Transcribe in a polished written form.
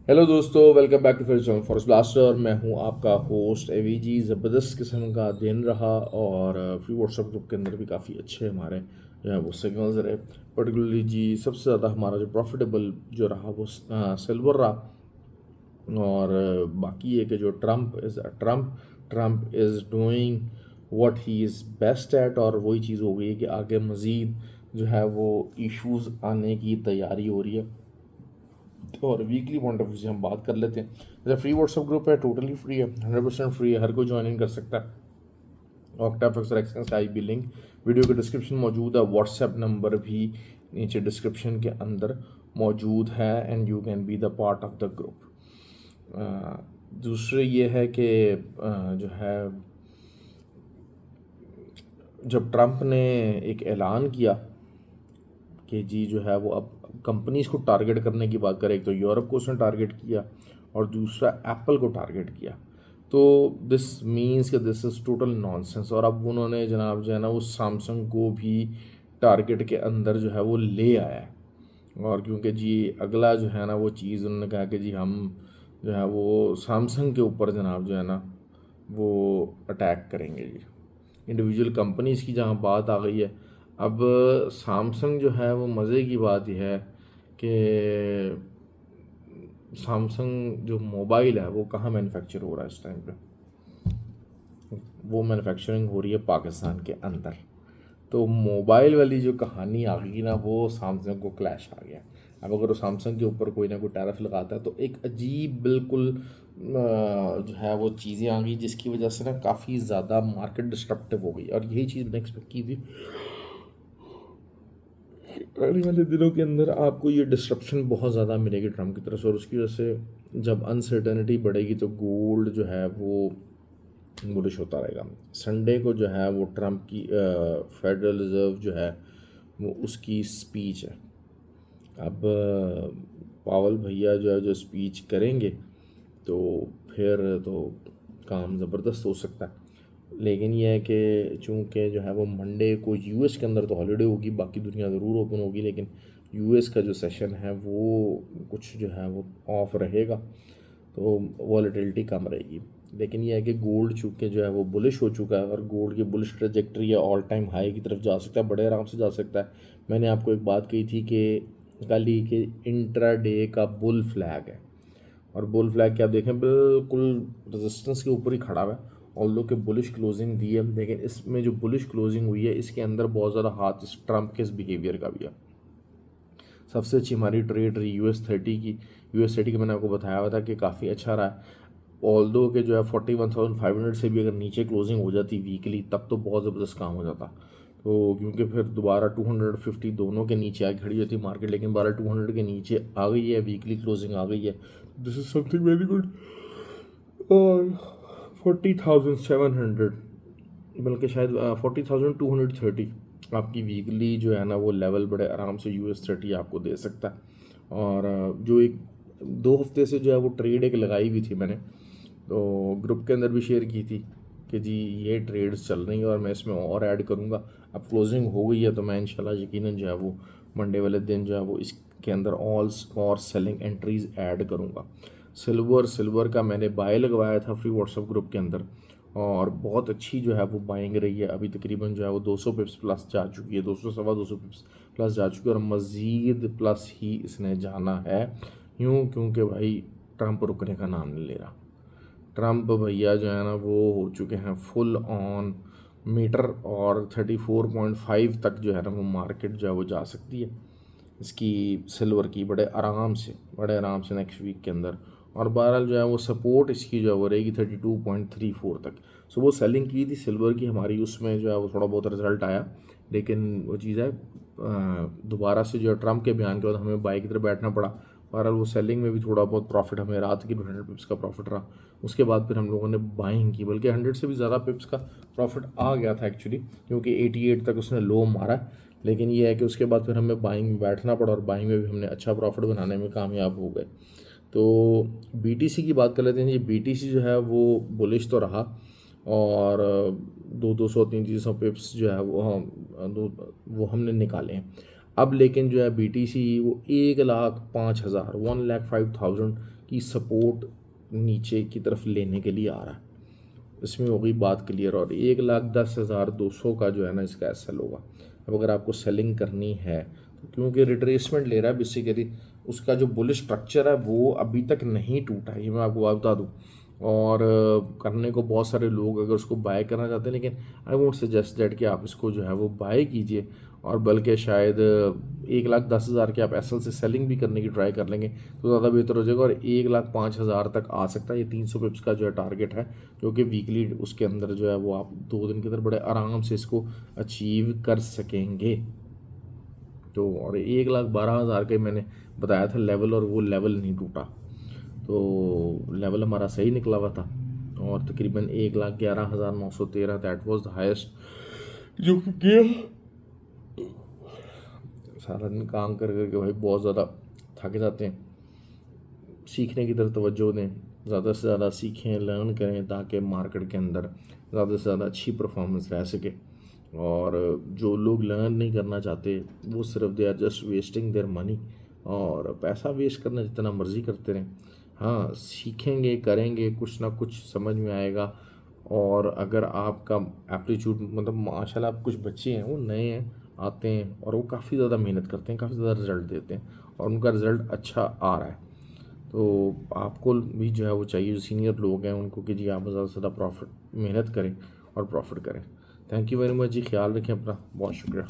Hello दोस्तों, welcome back to फिर channel forest blaster. मैं हूं आपका होस्ट एवीजी। ज़बरदस्त किस्म का दिन रहा और फ्री व्हाट्सएप ग्रुप के अंदर भी काफ़ी अच्छे हमारे जो है वो सिग्नल्स रहे। पर्टिकुलरली जी सबसे ज़्यादा हमारा जो प्रॉफिटेबल जो रहा वो सिल्वर रहा। और बाकी है कि जो Trump is doing what he is best at, और वही चीज़ हो गई है कि आगे मज़ीद जो है वो इश्यूज आने की तैयारी हो रही है। और वीकली पॉइंट ऑफ व्यू से हम बात कर लेते हैं। जैसे फ्री व्हाट्सएप ग्रुप है, टोटली फ्री है, 100% फ्री है, हर कोई ज्वाइन इन कर सकता है। ऑक्टा फिक्सर एक्सचेंज का आईपी लिंक वीडियो के डिस्क्रिप्शन मौजूद है। व्हाट्सएप नंबर भी नीचे डिस्क्रिप्शन के अंदर मौजूद है and you can be the part of the group. दूसरे ये है कि जो है जब ट्रंप ने एक ऐलान किया कि जी जो है वो अब कंपनीज को टारगेट करने की बात करें, एक तो यूरोप को उसने टारगेट किया और दूसरा एप्पल को टारगेट किया। तो दिस मीन्स कि दिस इज़ टोटल नॉनसेंस। और अब उन्होंने जनाब जो है ना वो सैमसंग को भी टारगेट के अंदर जो है वो ले आया है। और क्योंकि जी अगला जो है ना वो चीज़ उन्होंने कहा कि जी हम जो है वो सैमसंग के ऊपर जनाब जो है ना वो अटैक करेंगे जी। इंडिविजुअल कंपनीज़ की जहाँ बात आ गई है, अब सैमसंग जो है वो मज़े की बात यह है कि सैमसंग जो मोबाइल है वो कहाँ मैन्युफैक्चर हो रहा है इस टाइम पे। वो मैन्युफैक्चरिंग हो रही है पाकिस्तान के अंदर। तो मोबाइल वाली जो कहानी आ गई ना वो सैमसंग को क्लैश आ गया। अब अगर वो सैमसंग के ऊपर कोई ना कोई टैरिफ लगाता है तो एक अजीब बिल्कुल जो है वो चीज़ें आ गई जिसकी वजह से ना काफ़ी ज़्यादा मार्केट डिस्ट्रप्टिव हो गई। और यही चीज़ मैंने एक्सपेक्ट की थी। आने वाले दिनों के अंदर आपको ये डिस्ट्रप्शन बहुत ज़्यादा मिलेगी ट्रम्प की तरफ से, और उसकी वजह से जब अनसर्टेनिटी बढ़ेगी तो गोल्ड जो है वो बुलिश होता रहेगा। संडे को जो है वो ट्रम्प की फेडरल रिज़र्व जो है वो उसकी स्पीच है। अब पावल भैया जो है जो स्पीच करेंगे तो फिर तो काम ज़बरदस्त हो सकता है। लेकिन यह है कि चूँकि जो है वो मंडे को यूएस के अंदर तो हॉलीडे होगी, बाकी दुनिया ज़रूर ओपन होगी, लेकिन यूएस का जो सेशन है वो कुछ जो है वो ऑफ रहेगा, तो वॉलेटिलिटी कम रहेगी। लेकिन यह है कि गोल्ड चूँकि जो है वो बुलिश हो चुका है और गोल्ड की बुलिश ट्रेजेक्ट्री है, ऑल टाइम हाई की तरफ जा सकता है, बड़े आराम से जा सकता है। मैंने आपको एक बात कही थी कि कल ही के इंट्रा डे का बुल फ्लैग है, और बुल फ्लैग के आप देखें बिल्कुल रेजिस्टेंस के ऊपर ही खड़ा हुआ है। ऑल्दो के बुलिश क्लोजिंग दी है, लेकिन इसमें जो बुलिश क्लोजिंग हुई है इसके अंदर बहुत ज़्यादा हाथ इस ट्रम्प के इस बिहेवियर का भी है। सबसे अच्छी हमारी ट्रेड रही US30 की। US30 का मैंने आपको बताया हुआ था कि काफ़ी अच्छा रहा है। ऑल्दो के जो है 41,500 से भी अगर नीचे क्लोजिंग हो जाती वीकली तब तो बहुत ज़बरदस्त काम हो जाता। तो क्योंकि फिर दोबारा 250 दोनों के नीचे आ खड़ी होती मार्केट, लेकिन दोबारा 200 के नीचे आ गई है, वीकली क्लोजिंग आ गई है। This is something very good. और 40,700, बल्कि शायद 40,230 आपकी वीकली जो है ना वो लेवल बड़े आराम से US30 आपको दे सकता है। और जो एक 2 हफ्ते से जो है वो ट्रेड एक लगाई हुई थी मैंने, तो ग्रुप के अंदर भी शेयर की थी कि जी ये ट्रेड्स चल रही हैं और मैं इसमें और ऐड करूँगा। अब क्लोजिंग हो गई है तो मैं इंशाल्लाह यकीनन जो है वो मंडे वाले दिन जो है वो इसके अंदर ऑल और सेलिंग एंट्रीज ऐड करूँगा। सिल्वर का मैंने बाय लगवाया था फ्री व्हाट्सएप ग्रुप के अंदर, और बहुत अच्छी जो है वो बाइंग रही है। अभी तकरीबन जो है वो 200 पिप्स प्लस जा चुकी है, 200 सवा 200 पिप्स प्लस जा चुकी है, और मज़ीद प्लस ही इसने जाना है। यूँ क्योंकि भाई ट्रंप रुकने का नाम नहीं ले रहा। ट्रम्प भैया जो है ना वो हो चुके हैं फुल ऑन मीटर, और 34.5 तक जो है ना वो मार्केट जो है वो जा सकती है इसकी सिल्वर की बड़े आराम से नेक्स्ट वीक के अंदर। और बहरहाल जो है वो सपोर्ट इसकी जो है वो रहेगी 32.34 तक। सो वो सेलिंग की थी सिल्वर की हमारी, उसमें जो है वो थोड़ा बहुत रिजल्ट आया, लेकिन वो चीज़ है दोबारा से जो है ट्रम्प के बयान के बाद हमें बाई की तरफ बैठना पड़ा। बहरहाल वो सेलिंग में भी थोड़ा बहुत प्रॉफिट हमें रात की 100 पिप्स का प्रॉफिट रहा। उसके बाद फिर हम लोगों ने बाइंग की, बल्कि 100 से भी ज़्यादा पिप्स का प्रॉफिट आ गया था एक्चुअली, क्योंकि 88 तक उसने लो मारा। लेकिन ये है कि उसके बाद फिर हमें बाइंग में बैठना पड़ा, और बाइंग में भी हमने अच्छा प्रॉफिट बनाने में कामयाब हो गए। तो BTC की बात कर लेते हैं। ये BTC जो है वो बुलिश तो रहा, और 200 300 पिप्स जो है वो हम हमने निकाले हैं। अब लेकिन जो है BTC वो 1,05,000 1,05,000 की सपोर्ट नीचे की तरफ लेने के लिए आ रहा है। इसमें हो गई बात क्लियर। और 1,10,200 का जो है ना इसका SL होगा। अब अगर आपको सेलिंग करनी है तो क्योंकि रिट्रेसमेंट ले रहा है बेसिकली, उसका जो बुलिश स्ट्रक्चर है वो अभी तक नहीं टूटा है, ये मैं आपको बात बता दूँ। और करने को बहुत सारे लोग अगर उसको बाय करना चाहते हैं, लेकिन आई वोंट सजेस्ट दैट कि आप इसको जो है वो बाय कीजिए, और बल्कि शायद 1,10,000 के आप SL से सेलिंग भी करने की ट्राई कर लेंगे तो ज़्यादा बेहतर हो जाएगा। और 1,05,000 तक आ सकता है। ये 300 पिप्स का जो है टारगेट है, जो कि वीकली उसके अंदर जो है वो आप 2 दिन के अंदर बड़े आराम से इसको अचीव कर सकेंगे। तो और 1,12,000 का मैंने बताया था लेवल, और वो लेवल नहीं टूटा, तो लेवल हमारा सही निकला हुआ था। और तकरीबन 1,11,913 दैट वाज द हाईएस्ट जो कि गया। सारा दिन काम कर करके भाई बहुत ज़्यादा थक जाते हैं। सीखने की तरफ तवज्जो दें, ज़्यादा से ज़्यादा सीखें, लर्न करें, ताकि मार्केट के अंदर ज़्यादा से ज़्यादा अच्छी परफॉर्मेंस रह सके। और जो लोग लर्न नहीं करना चाहते वो सिर्फ they are just wasting their money, और पैसा वेस्ट करना जितना मर्ज़ी करते रहें। हाँ, सीखेंगे, करेंगे, कुछ ना कुछ समझ में आएगा। और अगर आपका एप्टीट्यूड मतलब माशाल्लाह, आप कुछ बच्चे हैं वो नए हैं, आते हैं और वो काफ़ी ज़्यादा मेहनत करते हैं, काफ़ी ज़्यादा रिज़ल्ट देते हैं, और उनका रिज़ल्ट अच्छा आ रहा है। तो आपको भी जो है वो चाहिए, जो सीनियर लोग हैं उनको, कि जी आप ज़्यादा से ज़्यादा प्रॉफिट मेहनत करें और प्रॉफिट करें। थैंक यू वेरी मच जी, ख्याल रखें अपना, बहुत शुक्रिया।